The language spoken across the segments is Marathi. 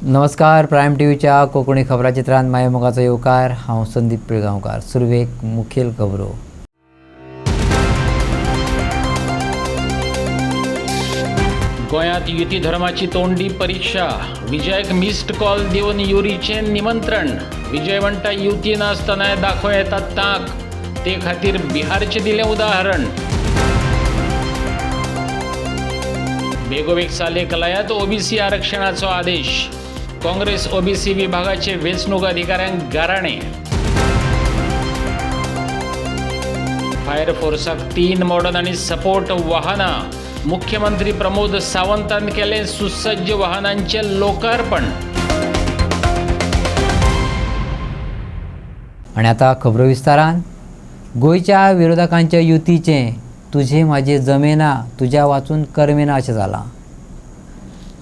नमस्कार. प्रायम टीव्हीच्या कोकणी खबराचित्रांत मायमोगाचो येवकार. हांव संदीप पिळगांवकार. सुरवेक मुखेल खबरो. गोंयांत युती धर्माची तोंडी परीक्षा. विजयाक मिस्ड कॉल दिवन युरीचें निमंत्रण. विजय म्हणटा युती नासतना दाखोव येता तांक. ते खातीर बिहारचें दिलें उदाहरण. बेगोबेग सालेक लायात ओबीसी आरक्षणाचो आदेश. काँग्रेस ओबीसी विभागाचे वेंचणूक अधिकाऱ्यांक गाराणें. फायर फोर्साक 3 मॉडर्न आनी सपोर्ट वाहनां. मुख्यमंत्री प्रमोद सावंतान केलें सुसज्ज वाहनांचें लोकार्पण. आनी आतां खबरो विस्तारान. गोंयच्या विरोधकांच्या युतीचें तुजे म्हाजे जमेना तुज्या वाचून करमेना अशें जालां.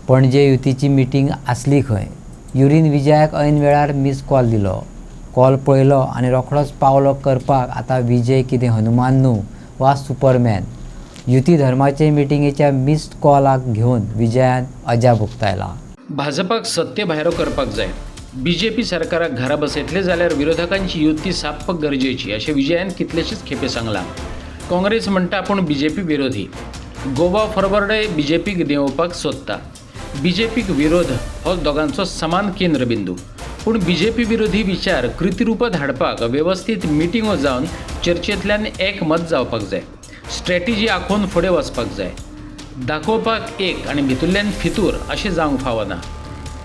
पणजे युतीची मिटींग आसली खंय. युरीन विजयाक ऐन वेळार मिस कॉल दिलो. कॉल पळयलो आनी रोखडोच पावलो करपाक आतां विजय कितें हनुमान न्हू वा सुपरमॅन. युती धर्माचे मिटिंगेच्या मिस्ड कॉलाक घेवन विजयान अजाप उक्तायला. भाजपाक सत्ते भायरो करपाक जाय. बीजेपी सरकाराक घरा बसयतले जाल्यार विरोधकांची युती साप्प गरजेची अशें विजयान कितलेशेच खेपे सांगलां. काँग्रेस म्हणटा आपूण बीजेपी विरोधी. गोवा फॉरवर्डय बीजेपीक देंवोवपाक सोदता. बीजेपीक विरोध हो दोगांचो समान केंद्रबिंदू. पूण बीजेपी विरोधी विचार कृतीरुपांत हाडपाक वेवस्थीत मिटिंगो जावन चर्चेंतल्यान एकमत जावपाक जाय. स्ट्रॅटेजी आखून फुडें वचपाक जाय. दाखोवपाक एक आनी भितरल्यान फितूर अशें जावंक फावना.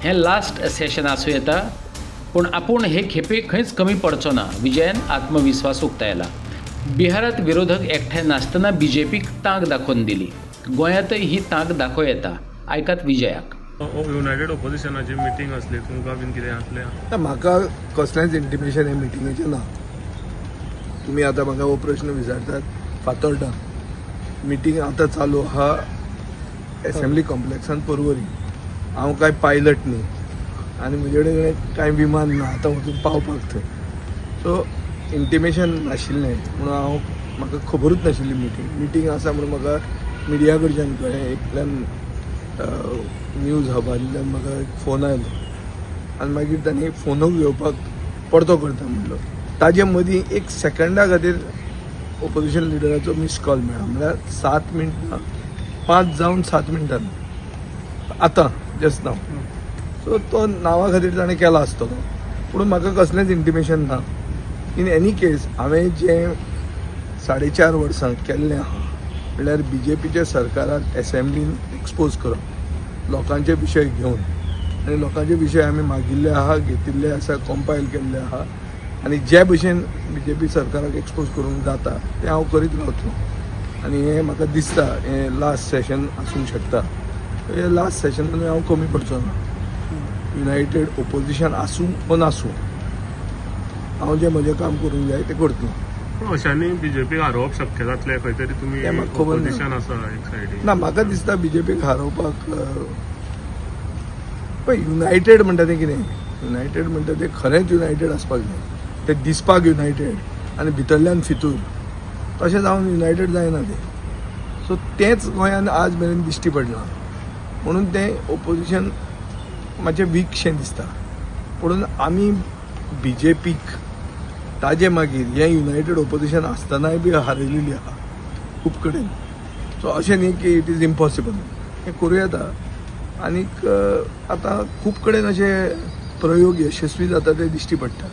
हें लास्ट सेशन आसूं येता पूण आपूण हे खेपे खंयच कमी पडचो ना. विजयान आत्मविस्वास उक्तायला. बिहारांत विरोधक एकठांय नासतना बीजेपीक तांक दाखोवन दिली. गोंयांतय ही तांक दाखोव येता. आयकात विजयाक. युनायटेड ऑपोजिशनाची मिटींग आसली तुमकां बीन कितें आसलें? म्हाका कसलेंच इंटिमेशन हे मिटिंगेचें ना. तुमी आतां म्हाका हो प्रश्न विचारतात फातोर्डा. मिटींग आतां चालू आहा एसेंब्ली कॉम्प्लेक्सान पर्वरी. हांव कांय पायलट न्ही आनी म्हजे कडेन कांय विमान ना आतां वचून पावपाक थंय. सो इंटिमेशन नाशिल्लें म्हणून म्हाका खबरूच नाशिल्ली मिटींग आसा म्हणून म्हाका मिडिया कडच्यान कळ्ळें. एकल्यान न्यूज हबांतल्यान म्हाका फोन आयलो आनी मागीर तांणी फोनूच घेवपाक परतो करता म्हणलो. ताजे मदीं 1 सेकंडा खातीर ऑपोजिशन लिडराचो मिस कॉल मेळ्ळा. म्हळ्यार 7 मिनटां 5 जावन 7 मिनटां आतां जस्ट नाव. सो तो नांवा खातीर ताणें केला आसतलो पूण म्हाका कसलेंच इंटिमेशन ना. इन एनी केस हांवें जें 4.5 वर्सां केल्लें आहा म्हणल्यार बीजेपीच्या सरकाराक एसेंब्लीन एक्सपोज करप लोकांचे विशय घेवन. आनी लोकांचे विशय आमी मागिल्ले आहा, घेतिल्ले आसा, कंपायल केल्ले आहा आनी जे भशेन बीजेपी सरकाराक एक्सपोज करूंक जाता तें हांव करीत रावतलो. आनी हें म्हाका दिसता हें लास्ट सेशन आसूंक शकता. हे लास्ट सेशनान हांव कमी पडचो ना. युनायटेड ऑपोजिशन आसूं वा नासूं हांव जें म्हजें काम करूंक जाय तें करतलो. अशांनी बीजेपीक हारोवप शक्य जातलें खंय तरी? तुमी ऑपोजिशन आसा एक सायडीन. ना म्हाका दिसता बीजेपीक हारोवपाक पळय युनायटेड म्हणटा तें कितें? युनायटेड म्हणटा तें खरेंच युनायटेड आसपाक जाय. तें दिसपाक युनायटेड आनी भितरल्यान फितूर तशें जावन युनायटेड जायना तें. सो तेंच गोंयान आज मेरेन दिश्टी पडना म्हणून तें ऑपोजिशन मातशें वीकशें दिसता. म्हणून आमी बीजेपीक ताजे मागीर हें युनायटेड ऑपोजिशन आसतनाय बी हारयलेली आहा खूब कडेन. सो अशें न्ही की इट इज इम्पॉसिबल. हें करूं येता. आनीक आतां खूब कडेन अशे प्रयोग यशस्वी जाता ते दिश्टी पडटा.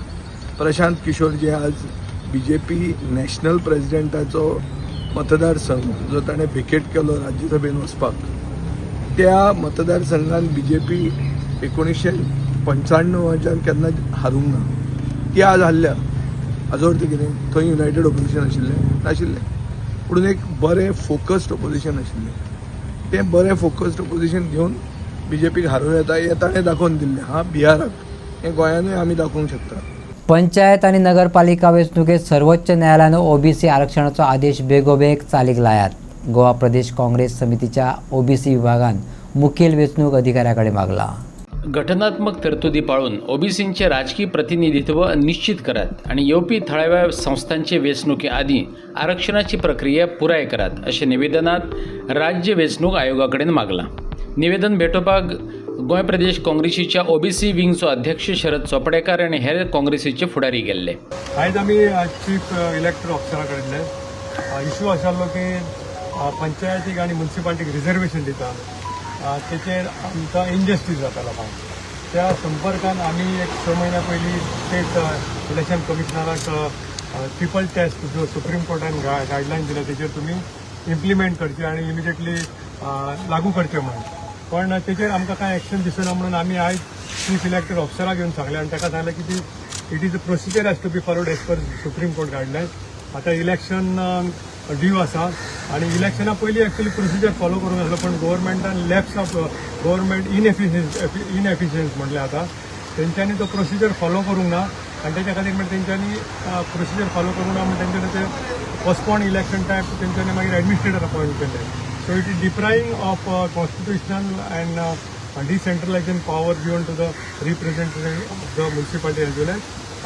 प्रशांत किशोर जे आज बीजेपी नॅशनल प्रेजिडेंटाचो मतदारसंघ जो ताणें व्हेकेट केलो राज्यसभेन वचपाक, त्या मतदारसंघान बीजेपी 1995 केन्ना हारूंक ना. ती आज हारल्या. हाजो अर्थ कितें? थंय युनायटेड ऑपोजिशन आशिल्लें नाशिल्लें पूण एक बरें फोकस्ड ऑपोजिशन आशिल्लें. तें बरें फोकस्ड ऑपोजिशन घेवन बीजेपीक हारोव येता हें ताणें दाखोवन दिल्लें. बिहाराक हें गोंयानूय आमी दाखोवंक शकता. पंचायत आनी नगरपालिका वेंचणुकेत सर्वोच्च न्यायालयान ओबीसी आरक्षणाचो आदेश बेगोबेग चालीक लायात. गोवा प्रदेश काँग्रेस समितीच्या ओबीसी विभागान मुखेल वेंचणूक अधिकाऱ्या कडेन मागला. घटनात्मक तरतुदी पाळून ओबीसींचे राजकीय प्रतिनिधित्व निश्चित करात आणि येवपी थळाव्या संस्थांचे वेंचणुके आदीं आरक्षणाची प्रक्रिया पुराय करात अशें निवेदनात राज्य वेंचणूक आयोगा कडेन मागलां. निवेदन भेटोवपाक गोंय प्रदेश काँग्रेसीच्या ओबीसी विंगचो अध्यक्ष शरद चोपडेकार आनी हेर काँग्रेसीचे फुडारी गेल्ले. आयज आमी चीफ इलेक्टोरल ऑफिसरा कडेन इशू आशिल्लो की पंचायतीक आनी म्युन्सिपालिटीक रिजर्वेशन दिता तेचेर आमकां इनजस्टीस जाता लोकांक. त्या संपर्कान आमी एक 6 म्हयन्या पयलीं स्टेट इलेक्शन कमिशनराक ट्रिपल टेस्ट जो सुप्रीम कोर्टान गायडलायन दिल्या तेचेर तुमी इम्प्लिमेंट करचे आनी इमिजिएटली लागू करचे म्हणून. पण तेचेर आमकां कांय एक्शन दिसना म्हणून आमी आयज चीफ इलेक्टोरल ऑफिसराक घेवन सांगलें आनी ताका सांगलें की it is a procedure has to be followed as per Supreme Court guideline. आतां इलेक्शन ड्यू आसा आनी इलेक्शना पयलीं एक्चुअली प्रोसिजर फॉलो करूंक जाय पण गव्हर्मेंटान लॅप्स ऑफ गव्हर्मेंट इनएफिशियन्स म्हटलें आतां तेंच्यांनी तो प्रोसिजर फॉलो करूंक ना आनी तेच्या खातीर मागीर तेंच्यांनी प्रोसिजर फॉलो करूंक ना म्हणून तेंच्यांनी ते पोस्टपोन इलेक्शन टायप तेंच्यांनी मागीर एडमिनिस्ट्रेटर अपॉयंट केले. So it is depriving of constitutional and decentralisation power beyond to the representative of the municipality as well as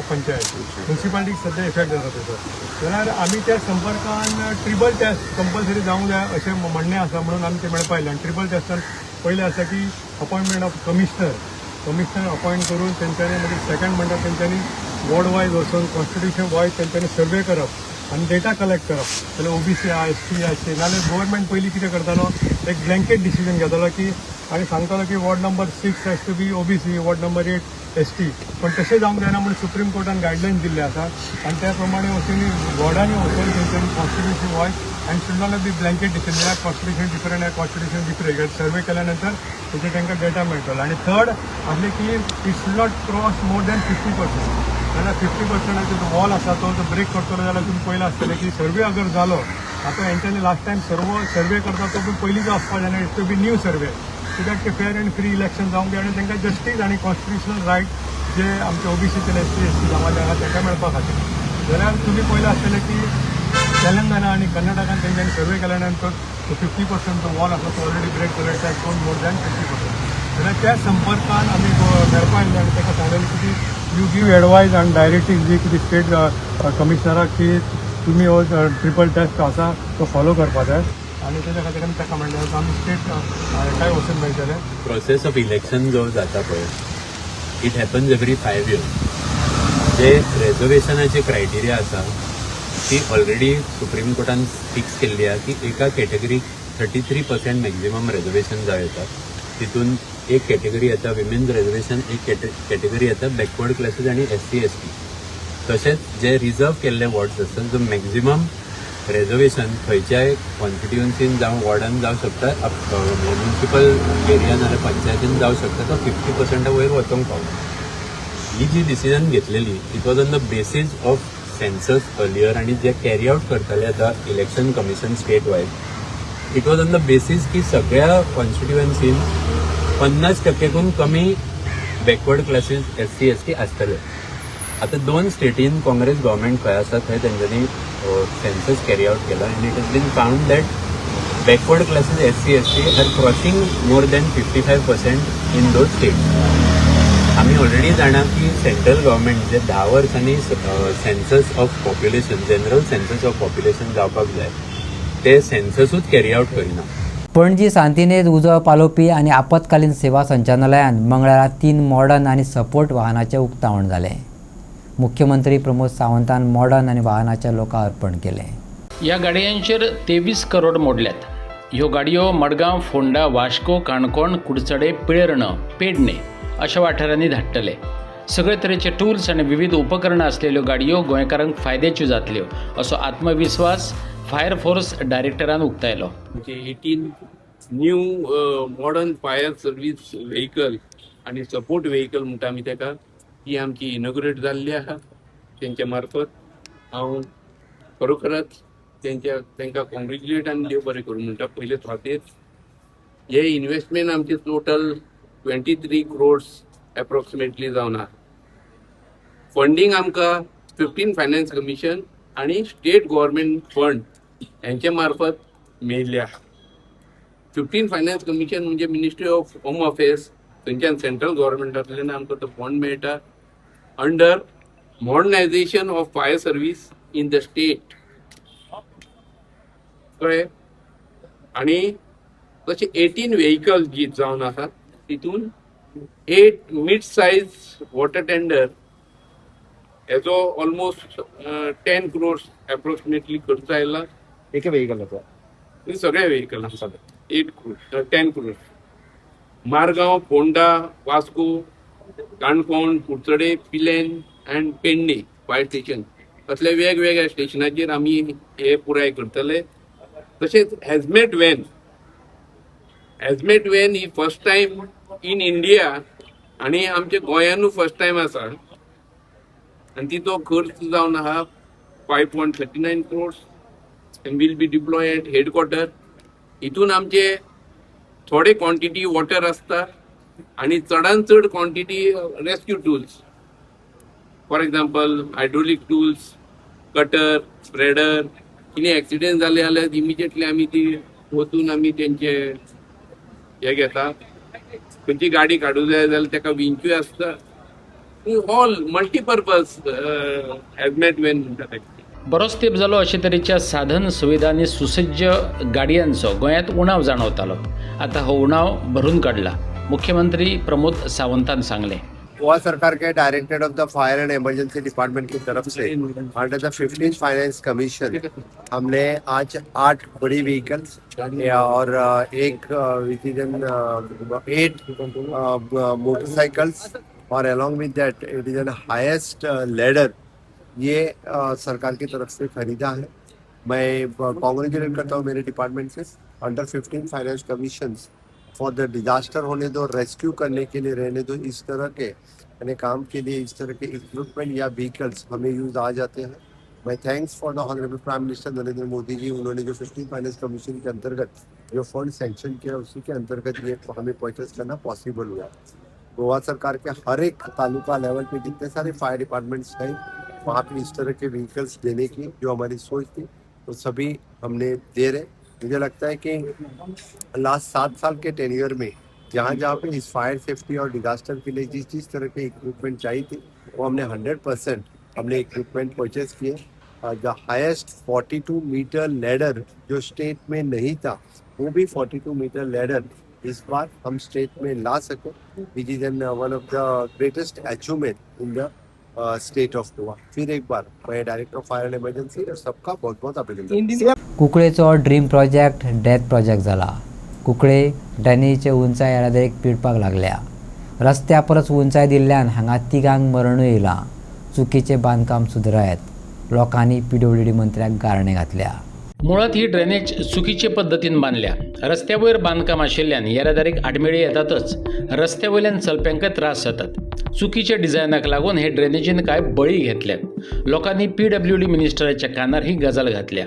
panchayat. म्युन्सिपालिटीक सध्या इफेक्ट जाता तेचो. जाल्यार आमी त्या संपर्कान ट्रिपल टेस्ट कंपल्सरी जावंक जाय अशें म्हणणें आसा म्हणून आमी ते मेळपा आयले. आनी ट्रिपल टेस्टान पयलें आसा की अपॉयंटमेंट ऑफ कमिशनर अपॉयंट करून तेंच्यांनी मागीर सेकंड म्हणटा तेंच्यांनी वॉर्ड वायज वचून कॉन्स्टिट्युशन वायज तेंच्यांनी सर्वे करप आनी डेटा कलेक्ट करप. जाल्यार ओबीसी आहा एसटी आहा नाल्यार गव्हर्मेंट पयलीं कितें करतालो एक ब्लँकेट डिसिजन घेतालो की आनी सांगतालो की ward number 6 has to be OBC ward number 8 ST. पण तशें जावंक जायना म्हणून सुप्रीम कोर्टान गायडलायन दिल्ले आसा आनी त्या प्रमाणे वचून वॉर्डांनी वचून तेंच्यांनी कॉन्स्टिट्युशन वायज आनी should not be blanket decision ह्या कॉन्स्टिट्युशन डिफरंट ह्या कॉन्स्टिट्युशन डिफरंट सर्वे केल्या नंतर तेचे तांकां डेटा मेळटलो. आनी थर्ड आसलें की it should not cross more than 50%. जाल्यार 50%ाचो जो वॉल आसा तो ब्रेक करतलो जाल्यार तुमी पयलें आसतलें की सर्वे अगर जालो आतां हेंच्यांनी लास्ट टायम सर्वे करता तो पूण पयलींचो आसपाक जाय it to be new survey so that ते फेअर एंड फ्री इलेक्शन जावंक जाय आनी तांकां जस्टीस आनी कॉन्स्टिट्युशनल रायट जे आमचे ओबीसीचे एसटी जावपाचे आहा तांकां मेळपा खातीर. जाल्यार तुमी पयलें आसतलें की तेलंगाना आनी कर्नाटकान तेंच्यांनी सर्वे केल्या नंतर 50% जो वॉल आसा तो ऑलरेडी ब्रेक केलो it has gone more than 50%. जाल्यार त्या संपर्कान आमी मेळपा आयले आनी ताका सांगलेलें की यू गीव एडवायज आनी डायरेक्टीव जी कितें स्टेट कमिशनराक की तुमी हो ट्रिपल टेस्ट आसा तो फॉलो करपा जाय आनी तेच्या खातीर आमी ताका म्हणलें आमी स्टेट काय वचून मेळटले. प्रोसेस ऑफ इलेक्शन जो जाता पळय इट हॅपन्स एवरी 5 years. जे रेजर्वेशनाची क्रायटेरिया आसा ती ऑलरेडी सुप्रीम कोर्टान फिक्स केल्ली आहा की एका कॅटेगरीक 33% मॅक्झिमम रेजर्वेशन जाय येता. तितून एक कॅटेगरी येता विमेन्स रेजर्वेशन, एक कॅटेगरी येता बॅकवर्ड क्लासीस आणि SC ST. तशेंच जे रिजर्व केल्ले वॉर्ड्स आसतात जो मॅक्झिमम रेजर्वेशन खंयच्याय कॉन्स्टिट्युएन्सीन जावं वॉर्डान जावं शकता म्युनिसिपल एरियान नाल्यार पंचायतीन जावं शकता तो 50% वयर वचोंक पावता. ही जी डिसिजन घेतलेली it was on the basis of census earlier आनी जे कॅरी आउट करताले आतां election commission state wise it was on the basis की सगळ्या कॉन्स्टिट्युएन्सीन 50% कमी बॅकवर्ड क्लासीस SC ST आसतले. आतां 2 स्टेटीन काँग्रेस गव्हर्मेंट खंय आसा थंय तेंच्यांनी सेन्सस कॅरी आउट केला आनी it has been found that backward classes SC ST are crossing more than 55% in those states. आमी ऑलरेडी जाणा की सेंट्रल गव्हर्मेंट जे 10 वर्सांनी census of population general census of population जावपाक जाय ते सेन्ससूच कॅरी आउट करिना. पणजी सांतिनेत उजो पालोवपी आनी आपतकालीन सेवा संचालनालयान मंगळारा 3 मॉडर्न आनी सपोर्ट वाहनाचें उक्तावण जालें. मुख्यमंत्री प्रमोद सावंतान मॉडर्न आनी वाहनाचें लोकार्पण केलें. ह्या गाडयांचेर 23 करोड मोडल्यात. ह्यो गाडयो मडगांव, फोंडा, वास्को, काणकोण, कुडचडे, पिळेर्ण, पेडणे अशा वाठारांनी धाडटले. सगळे तरेचे टूल्स आनी विविध उपकरणां आसलेल्यो गाडयो गोंयकारांक फायद्याच्यो जातल्यो असो आत्मविश्वास फायर फोर्स डायरेक्टरान उक्तायलो. 18 new modern fire service vehicle आनी सपोर्ट व्हेकल म्हणटा आमी ताका ती आमची इनॉग्रेट जाल्ली आहा. तेंच्या मार्फत हांव खरोखरच तांकां कॉंग्रेच्युलेट आनी देव बरें करूं म्हणटा. पयले फावटीर हे इन्व्हेस्टमेंट आमचे टोटल 23 crores एप्रोक्सिमेटली जावन आहा. फंडींग आमकां 15 फायनान्स कमिशन आनी स्टेट गव्हर्मेंट फंड हेंचे मार्फत मेळिल्ले आहा. 15 फायनान्स कमिशन म्हणजे मिनिस्ट्री ऑफ होम अफेर्स थंयच्यान सेंट्रल गव्हर्मेंटांतल्यान आमकां तो फंड मेळटा under modernisation of fire service in the state कळ्ळें. आनी तशें 18 व्हेकल जी जावन आसात तितून 8 mid-size water tender हेचो ऑलमोस्ट 10 crores अप्रॉक्सिमेटली खर्च आयला एका व्हेकलाचा सगळ्या व्हेकलांचा 10 crores. मारगांव, फोंडा, वास्को, काणकोण, कुडचडे, Pilerne and Pernem fire station असल्या वेगवेगळ्या स्टेशनाचेर आमी हे पुराय करतले. तशेंच हॅजमेट वॅन ही फर्स्ट टाइम इन इंडिया आणि आमच्या गोंयानूच फर्स्ट टाइम आसा आणि तिचो खर्च जावन आहा 5.39 crores and will be deployed at headquarter. हितून आमचे थोडे क्वांटिटी वॉटर आसता आणि चडांत चड quantity rescue tools, for example hydraulic tools, cutter, spreader. कितें एक्सिडेंट जाले जाल्यार इमिजिएटली आमी ती वचून आमी तेंचे हे घेता. खंयची गाडी काडूं जाय जाल्यार तेका विंचूय आसता. ऑल मल्टीपर्पज हॅजमेट वॅन म्हणटा तेका. बरोच तेंप जालो अशे तरेच्या साधन सुविधा आनी सुसज्ज गाडयांचो गोंयांत उणाव जाणवतालो. आतां हो उणाव भरून काडला. मुख्यमंत्री प्रमोद सावंतान सांगलें. गोवा सरकार के directorate of the fire and emergency department की तरफ से under the 15th finance commission हमने आज 8 बड़ी व्हीकल्स और एक 8 मोटरसाइकिल्स और अलॉन्ग विद that it is an highest ladder ये सरकार की तरफ से खरीदा है. मैं कॉन्ग्रेचुलेट करता हूँ मेरे department say. Under 15 finance commission for the disaster होने दो, रेस्क्यू करने के लिए रहने दो, इस तरह के यानी काम के लिए इस तरह के इक्विपमेंट या व्हीकल्स हमें यूज आ जाते हैं. मैं thanks for the honourable prime minister Narendra Modi ji. उन्होंने जो 15 फाइनेंस कमीशन के अंतर्गत जो फंड सैंक्शन किया उसी के अंतर्गत ये हमें परचेस करना पॉसिबल हुआ. गोवा सरकार के हर एक तालुका लेवल पे जितने सारे फायर डिपार्टमेंट्स हैं वहाँ पे इस तरह के व्हीकल्स देने की जो हमारी सोच थी तो सभी हमने दे रहे. मुझे लगता है कि लास्ट 7 साल के टेन्योर में जहाँ जहाँ पे इस फायर सेफ्टी और डिजास्टर के लिए जिस तरह के इक्विपमेंट चाहिए थी वो हमने 100% हमने इक्विपमेंट परचेस किए. द हाईएस्ट 42 मीटर लैडर जो स्टेट में नहीं था वो भी 42 मीटर लैडर इस बार हम स्टेट में ला सके. Which is an one of the greatest achievement in the state of Goa. फिर एक बार मैं director of fire and emergency और सबका बहुत बहुत अभिनंदन. कुंकळेचो ड्रीम प्रोजेक्ट डेथ प्रोजेक्ट जाला. कुंकळे ड्रेनेजचे उंचाय येरादारीक पिडपाक लागल्या. रस्त्या परस उंचाय दिल्ल्यान हांगा 3 मरणूय येयलां. चुकीचे बांदकाम सुदारायत. लोकांनी PWD मंत्र्याक गारणे घातल्या. मुळात ही ड्रेनेज चुकीचे पद्दतीन बांदल्या. रस्त्यावयर बांदकाम आशिल्ल्यान येरादारीक आडमेळी येतातच रस्त्यावयल्यान चलप्यांकय त्रास जातात. चुकीच्या डिझायनाक लागून हे ड्रेनेजीन काय बळी घेतल्यात. लोकांनी PWD मिनिस्टराच्या कानार ही गजाल घातल्या.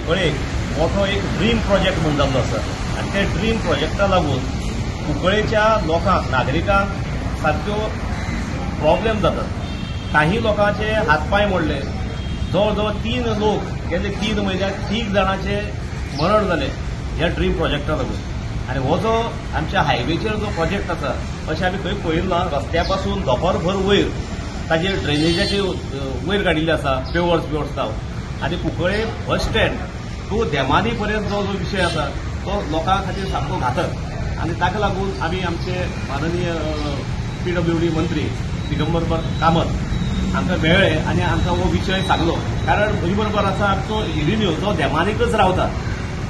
कळेक मोठो एक ड्रीम प्रोजेक्ट म्हणून जाल्लो आसा आनी ते ड्रीम प्रोजेक्टा लागून कुंकळेच्या लोकांक नागरिकांक सारक्यो प्रॉब्लेम जातात. काही लोकांचे हातपाय मोडले. जवळ जवळ 3 लोक गेले 3 म्हयन्यात 3 जाणांचे मरण जाले ह्या ड्रीम प्रोजेक्टा लागून. आनी हो जो आमच्या हायवेचेर जो प्रोजेक्ट आसा अशें आमी खंय पळयलां रस्त्या पासून दोपरभर वयर ताजेर ड्रेनेजाचे वयर काडिल्ले आसा पेवर्स जावं. आनी कुंकळे बस स्टँड तो देमानी पर्यंत जो विशय आसा तो लोकां खातीर सामको घातक. आनी ताका लागून आमी आमचे माननीय PWD मंत्री दिगंबर कामत हांकां मेळ्ळे आनी आमकां हो विशय सांगलो. कारण म्हजे बरोबर आसा आमचो इरिन्यू तो देमानीकच रावता.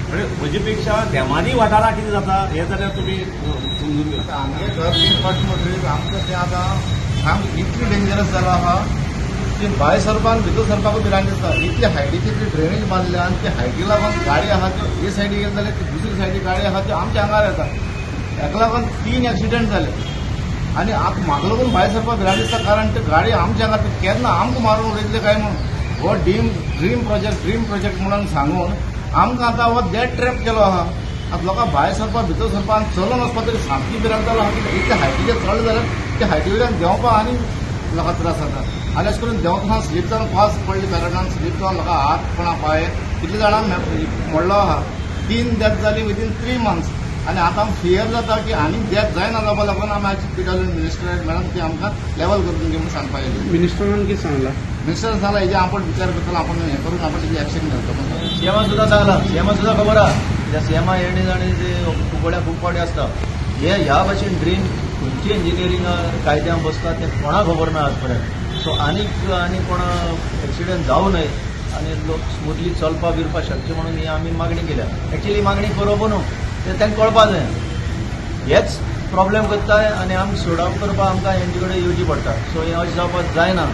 म्हणजे म्हजे पेक्षा देमानी वाठारांत कितें जाता हें जाल्यार तुमी समजून घेवं. आमचें घर बीन कट म्हणटरीच आमकां तें आतां सामकें इतली डेंजरस जाला आहा ती भायर सरपान भितर सरपाकूच भिरांत दिसता. इतली हायटीची ती ड्रेनेज बांदल्या आनी ते हायटी लागून गाडी आहा त्यो हे सायडीक गेले जाल्यार ती दुसरी सायडीक गाडी आहा त्यो आमच्या आंगार येता. हेका लागून 3 एक्सिडेंट जाले आनी म्हाका लागून भायर सरपाक भिरांत दिसता. कारण ते गाडी आमच्या आंगार केन्ना आमकां मारून उडयतले काय म्हणून हो ड्रीम प्रोजेक्ट म्हणून सांगून आमकां आतां हो डेड ट्रॅप केलो आहा. आतां लोकां भायर सरपा भितर सरपा आनी चलून वचपा तरी सामकी भिरांत जालो आहा. कित्याक इतले हायटीचे चड जाल्यार ते हायटी वयल्यान देंवपा आनी लोकां त्रास जाता. आनी अशें करून देंवतना स्लीप जावन पावस पडले कारणान स्लीप जावन लोकां हात कोणा पांय कितले जाणांक मोडलो आहा. 3 डेथ जाली विदीन 3 मंथ्स. आनी आतां फियर जाता की आनी डेथ जायना जावपा लागून आमी आयज PWD मिनिस्टर मॅडम ती आमकां लेवल करून दिवची म्हणून सांगपा येयली. मिनिस्टरान कितें सांगलां? मिनिस्टर सांगला हेजे आपण विचार करतलो आपण हें करून आपण तेजी एक्शन घेतलो. सीएमा सुद्धा सांगला. सीएमा सुद्धा खबर आहा त्या सीएमा येणे जाणे जे कुबड्या खूब फावटी आसता हे ह्या भाशेन ड्रीन खंयची इंजिनियरींग कायद्यान बसता तें कोणाक खबर ना आज पर्यंत. सो आनी कोण एक्सिडेंट जावं न्हय आनी लोक स्मुथली चलपा बिरपा शकचे म्हणून ही आमी मागणी केल्या. एक्चुअली मागणी करप न्हू तें तांकां कळपा जाय. हेच प्रॉब्लेम करताय आनी आमकां सोड आउट करपाक आमकां हेंचे कडेन येवची पडटा. सो हें अशें जावपाक जायना.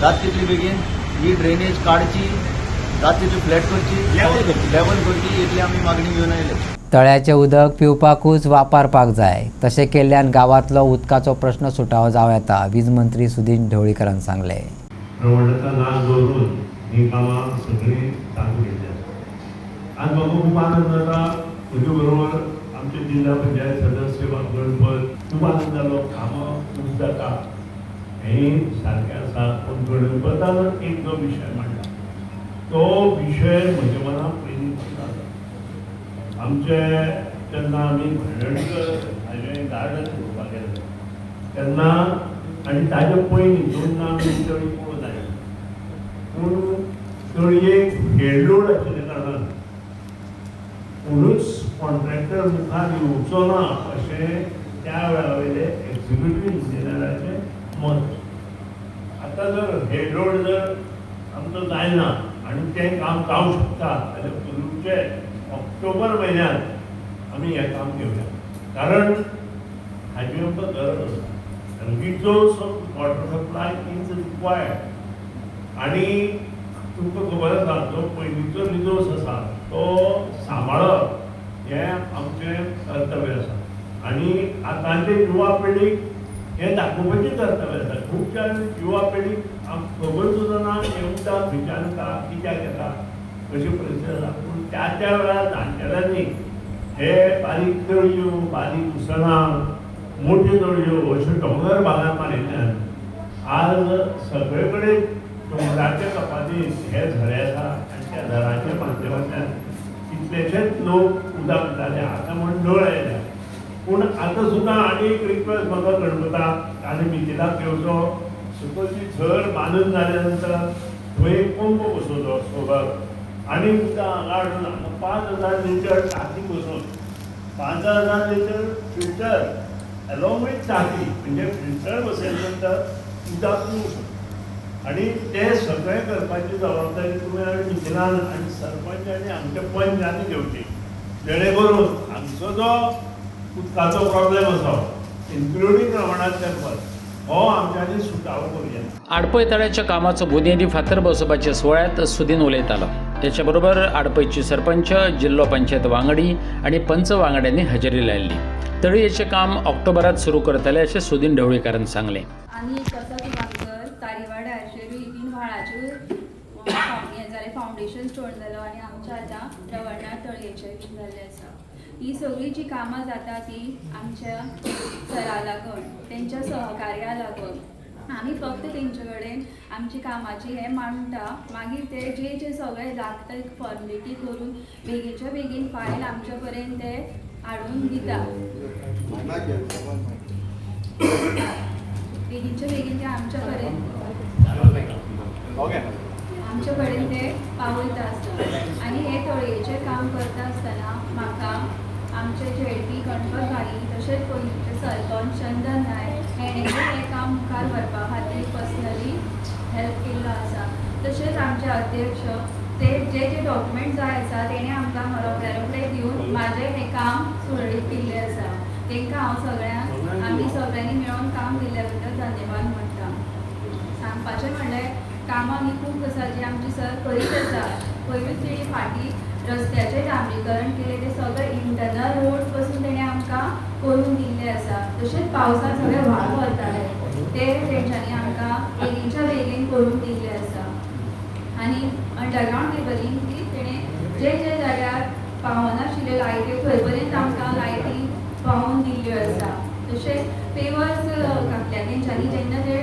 जाता तितली बेगीन ही ड्रेनेज काडची, जाता तितली फ्लॅट करची, लेवल करची, इतली आमी मागणी घेवन आयले. तळ्याचें उदक पिवपाकूच वापरपाक जाय. तशें केल्ल्यान गांवांतलो उदकाचो प्रश्न सुटावो जावं येता, वीज मंत्री सुदीन ढवळीकरान सांगलें. प्रवणता नाश दवरून ही कामां सगळीं चालू केली आसा. आज म्हाका खूब आनंद जाता. तुजे बरोबर आमचे जिल्हा पंचायत सदस्य गणपत खूब आनंद जालो. कामां खूब जाता हें सारकें आसा. पूण गणपतान एक जो विशय मांडला तो विशय म्हज्या मनाक पयलीं पडटा. आमचे जेन्ना आमी भंडणकर हाजें गार्डन पळोवपाक गेले तेन्ना आनी ताजे पयलीं 2 आमी तळी पळोवन आयले. पूण तळयेक हेडलोड आशिल्ल्या कारणान कोणूच कॉन्ट्रॅक्टर मुखार येवचो ना अशें त्या वेळा वयले एक्झिक्युटीव इंजिनियराचें मत. आतां जर हेडलोड जर आमचो जायना आनी तें काम जावंक शकता जाल्यार पूर्वीचे ऑक्टोबर म्हयन्यांत आमी हें काम घेवया. कारण हाची आमकां गरज आसा. Resource of water supply is required. आनी तुमकां खबर आसा जो पयलींचो रिजोर्स आसा तो सांबाळप हें आमचें कर्तव्य आसा. आनी आतांचे युवा पिढीक हें दाखोवपाचें कर्तव्य आसा. खुबशा युवा पिढीक खबर सुद्दां ना हें उदक खंयच्यान येता, कित्याक येता, अशी परिस्थिती आसा. पूण त्या वेळार जाणटेल्यांनी हे बारीक तळयो, बारीक उसणां, मोठ्यो तळयो अश्यो डोंगर भागांत मारिल्ल्यान आज सगळे कडेन डोंगराच्या कपातींत हे झरे आसा आनी त्या झराच्या माध्यमांतल्यान कितलेशेच लोक उदक पिताले. आतां म्हण नळ आयल्या. पूण आतां सुद्दां आनी एक रिक्वेस्ट म्हाका गणपताक आनी मिथिलाक घेवचो. सकयली झर बांदून जाल्या नंतर थंय एक पंप बसोवचो सोलर आनी उदक हांगा हाडून 5000 लिटर टाकी बसोवन 5000 लिटर फिल्टर अलॉंग विथ टाकी म्हणजे फिल्टर बसयल्या नंतर उदक पिवूंक शकता. आनी ते सगळें करपाची जबाबदारी तुमी आनी मिथिलान आनी सरपंच आनी आमच्या पंचांनी घेवची. जेणे करून हांगचो जो उदकाचो प्रॉब्लेम आसा इन्क्लुडींग रवणात टेंपल हो आमच्यांनी सुटावो करूया. आडपय तळ्याच्या कामाचो बुनयादी फातर बसोवपाच्या सुवाळ्यात सुदीन उलयतालो. त्याच्या बरोबर आडपयची सरपंच, जिल्लो पंचायत वांगडी आणि पंच वांगड्यांनी हजेरी लायिल्ली. तळयेचें काम ऑक्टोबरात सुरू करतले अशें सुदीन ढवळीकरान सांगलें. आनी कसा भाकर तारीवाड्याचेरूय 3 व्हाळाचेर हें जालें, फावंडेशन स्टोन जालो आनी आमच्या आतां रवळनाथ तळयेचेर जाल्लें आसा. ही सगळीं जी कामां जाता ती आमच्या सरा लागून, तेंच्या सहकार्या लागून. आमी फक्त तेंचे कडेन आमची कामाची हें मांडटा. मागीर ते जे सगळें लागता फॉर्मेलिटी करून बेगीच्या बेगीन फायल आमचे पर्यंत ते हाडून दिता. बेगीनच्या बेगीन ते आमचे कडेन ते पावयता आसता. आनी हे तळयेचें काम करता आसतना म्हाका आमचे झेडपी गणपत भाई तशेंच पयलींचे सरपंच चंदन नायक हेणेंय हें काम मुखार व्हरपा खातीर पर्सनली हेल्प केल्लो आसा. तशेंच आमचे अध्यक्ष ते जे डॉक्युमेंट जाय आसा तेणे आमकां रोखडे दिवन म्हाजें हें काम सुरळीत केल्लें आसा. तांकां हांव सगळ्यांक आमी सगळ्यांनी मेळून काम केल्ल्या बद्दल धन्यवाद म्हणटा. सांगपाचें म्हणल्यार कामां ही खूब आसा जी आमची सर करीत आसा. पयलींच तेणी फाटीं रस्त्याचें डांबरीकरण केलें, ते सगळे इंटरनल रोड्स पासून तेणें आमकां करून दिल्ले आसा. तशेंच पावसांत सगळे व्हाळ भरताले ते तेंच्यांनी आमकां बेगीनच्या बेगीन करून दिल्ले आसा. आनी अंडरग्रावंड केबलींग बी तेणें जे जे जाग्यार पावनाशिल्ल्यो लायटी थंय पर्यंत आमकां लायटी पावोवन दिल्ल्यो आसा. तशेंच पेवर्स घातल्या तेंच्यांनी जेन्ना ते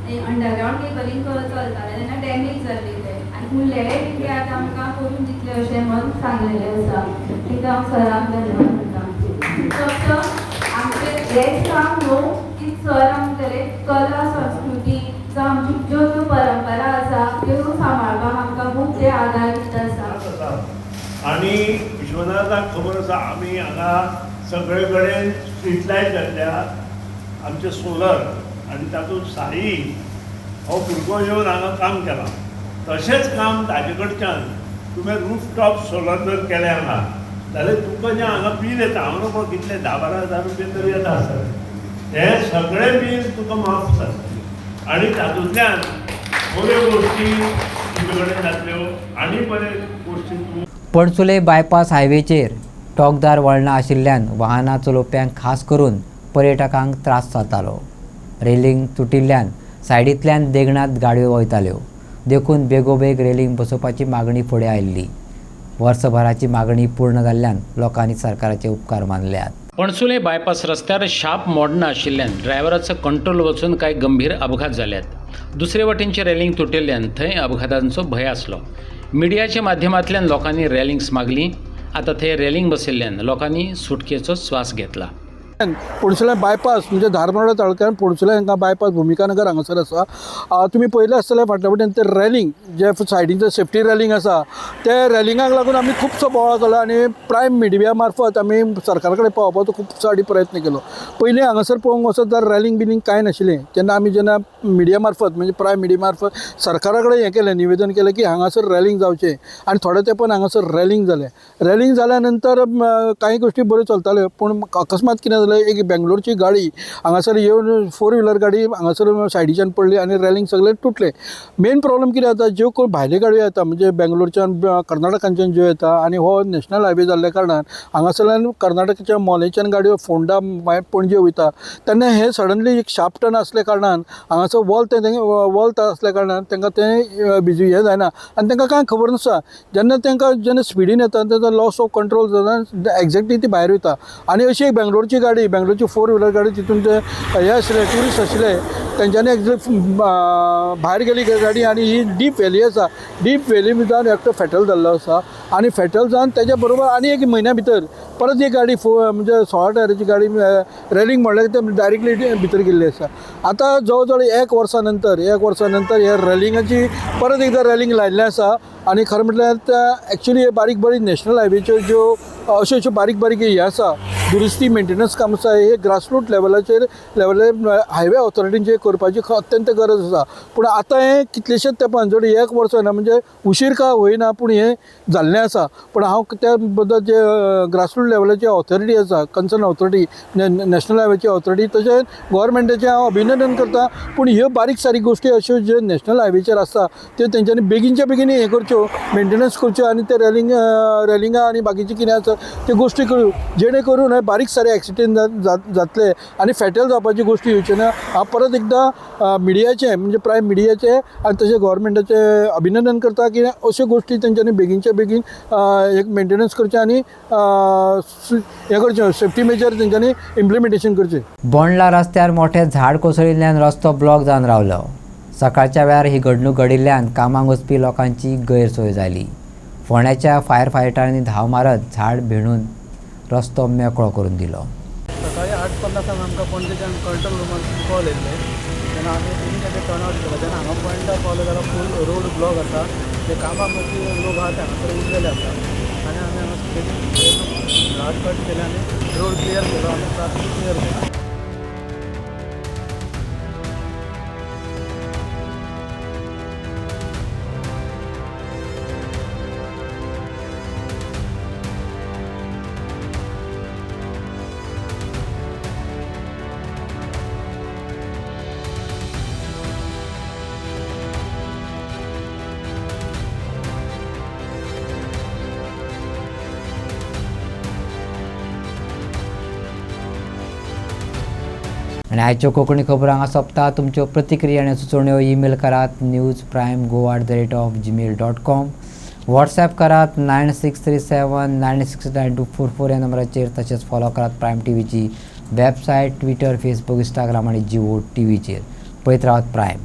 अंडरग्रावंड केबलींग चलताले तेन्ना डॅमेज जाल्ले ते आनी उरलेले बी ते आतां आमकां करून दितले अशें म्हूण सांगलेलें आसा. कित्याक हांव सराक धन्यवाद दिता. फक्त आमचें हेंच काम न्हू की सर आमगेले कला संस्कृती जावं आमची ज्यो ज्यो परंपरा आसा त्यो सांबाळपाक आमकां खूब ते आदार दिता आसा. आणि विश्वनाथाक खबर आसा आमी हांगा सगळे कडेन स्ट्रीट लायट घातल्या, आमचे सोलर, आनी तातूंत साई हो भुरगो येवन हांगा काम केलां. तशेंच काम ताजे कडच्यान तुवें रूफटॉप सोलर जर केलें हांगा जाल्यार तुका जें हांगा बील येता, हांव नको कितले 10-12 रुपया तरी येता सर, हें सगळें बील तुका माफ जाता. आनी तातूंतल्यान बऱ्यो गोश्टी तुजे कडेन जातल्यो आनी बरे गोश्टी तूं. पणसुले बायपास हायवेचेर टोकदार वळणां आशिल्ल्यान वाहनां चलोवप्यांक खास करून पर्यटकांक त्रास जातालो. रेलिंग तुटिल्ल्यान सायडींतल्यान देगणात गाडयो वयताल्यो. देखून बेगोबेग रेलिंग बसोवपाची मागणी फुडें आयिल्ली. वर्सभराची मागणी पूर्ण जाल्ल्यान लोकांनी सरकाराचे उपकार मानल्यात. पणसुले बायपास रस्त्यार शार्प मोडणां आशिल्ल्यान ड्रायव्हराचो कंट्रोल वचून कांय गंभीर अपघात जाल्यात. दुसरे वटेनचें रेलिंग तुटिल्ल्यान थंय अपघातांचो भंय आसलो. मिडियाच्या माध्यमांतल्यान लोकांनी रेलिंग्स मागली. आतां थंय रेलिंग बसयिल्ल्यान लोकांनी सुटकेचो स्वास घेतला. पणसुले बायपास म्हणजे धारबांदोडा तालुक्यात पणसुले हांगा बायपास भुमिका नगर हांगासर आसा. तुमी पळयलें आसतलें फाटल्या वटेन ते रेलिंग जे सायडीचे सेफ्टी रेलिंग आसा ते रेलिंगाक लागून आमी खुबसो बोवाळ केलो आनी प्रायम मिडिया मार्फत आमी सरकारा कडेन पावोवपाचो खूब साडी प्रयत्न केलो. पयलीं हांगासर पळोवंक वचत जाल्यार रेलिंग बिलिंग कांय नाशिल्लें. जेन्ना मिडिया मार्फत म्हणजे प्रायम मिडिया मार्फत सरकारा कडेन हें केलें, निवेदन केलें की हांगासर रेलिंग जावचें आनी थोडे तेंपान हांगासर रेलिंग जालें. रेलिंग जाल्या नंतर कांय गोश्टी बऱ्यो चलताल्यो, पूण अकस्मात कितें एक बेंगलोरची गाडी हांगासर येवन 4 व्हिलर गाडी हांगासर सायडीच्यान पडली आनी रेलिंग सगळें तुटलें. मेन प्रॉब्लम कितें जाता, ज्यो कोण भायल्यो गाडयो येता म्हणजे बेंगलोरच्यान कर्नाटकांच्यान ज्यो येता आनी हो नॅशनल हायवे जाल्ल्या कारणान हांगासरल्यान कर्नाटकाच्या मोलेच्यान गाडयो फोंडा पणजे वयता तेन्ना हे सडनली एक शार्प टर्न आसल्या कारणान हांगासर वॉल आसल्या कारणान तांकां तें बिजी हें जायना आनी तांकां कांय खबर नासता. जेन्ना स्पिडीन येता तेन्ना लॉस ऑफ कंट्रोल जाता, एक्झॅक्टली ती भायर वयता. आनी अशी एक बेंगलोरची गाडी, बेंगलोरची 4 व्हिलर गाडी, तितून ते हे आशिल्ले ट्युरिस्ट आशिल्ले तेंच्यांनी एक्झॅक्ट भायर गेली गाडी आनी ही डीप व्हॅली आसा. डीप व्हॅली भितर एकटो फेटल जाल्लो आसा आनी फेटल जावन तेच्या बरोबर आनी एक म्हयन्या भितर परत एक गाडी म्हणजे 16 टायराची गाडी रेलिंग म्हणल्यार ते डायरेक्टली भितर गेल्ली आसा. आतां जवळ जवळ 1 वर्सा नंतर हे रेलिंगाची परत एकदां रेलिंग लायिल्लें आसा. आनी खरें म्हटल्यार एक्चुली बारीक बारीक नॅशनल हायवेच्यो ज्यो अश्यो बारीक बारीक हे आसा दुरुस्ती मेंटेनन्स काम आसा हे ग्रासरूट लेवलाचेर हायवे ऑथॉरिटींचे करपाची अत्यंत गरज आसा. पूण आतां हें कितलेशेच तेंपान जर 1 वर्स ना म्हणजे उशीर का होईना पूण हें जाल्लें आसा. पूण हांव त्या बद्दल जे ग्रासरूट लेवलाची ऑथॉरिटी आसा, कन्सर्न ऑथॉरिटी नॅशनल हायवेची ऑथॉरिटी तशेंच गोवोरमेंटाचें हांव अभिनंदन करता. पूण ह्यो बारीक सारीक गोश्टी अश्यो ज्यो नॅशनल हायवेचेर आसा त्यो तेंच्यांनी बेगीनच्या बेगीन हें करच्यो, मेंटेनन्स करच्यो आनी ते रेलिंगा आनी बाकीचें कितें आसा त्यो गोश्टी करूं जेणे करून बारीक सारे एक्सिडेंट जातले आनी फेटल जावपाची गोश्टी येवच्यो ना. हांव परत एकदां मिडियाचें म्हणजे प्रायम मिडियाचें आनी तशें गोवोरमेंटाचें अभिनंदन करता की अश्यो गोश्टी तेंच्यांनी बेगीनच्या बेगीन एक मेंटेनन्स करचें आनी हें करचें, सेफ्टी मेजर तेंच्यांनी इम्प्लिमेंटेशन करचें. बोंडला रस्त्यार मोठें झाड कोसळिल्ल्यान रस्तो ब्लॉक जावन रावलो. सकाळच्या वेळार ही घडणूक घडिल्ल्यान कामाक वचपी लोकांची गैरसोय जाली. फोंड्याच्या फायर फायटरांनी धांव मारत झाड भिणून रस्तो मेकळो करून दिलो. सकाळी 8:50 आमकां पणजेच्यान कंट्रोल रुमान कॉल येयल्ले तेन्ना आमी इमिजिएटली टर्न आवट केलो. तेन्ना हांगा पॉयंटार पावलो जाल्यार फूल रोड ब्लॉक आसा. ते कामाक वचपी लोक आहा ते हांगासर उरलेले आसा आनी आमी हांगा झाड कट केले आनी रोड क्लियर केलो आनी ट्राफीक क्लियर केलो. आनी आयच्यो कोंकणी खबरो हांगा सोंपता. तुमच्यो प्रतिक्रिया आनी सुचोवण्यो ईमेल करात newsprime@gmail.com. व्हॉट्सॲप करात 9637969244 ह्या नंबराचेर. तशेंच फॉलो करात प्रायम टीव्हीची वेबसायट, ट्विटर, फेसबुक, इंस्टाग्राम आनी जिओ टीव्हीचेर. पळयत रावत प्रायम.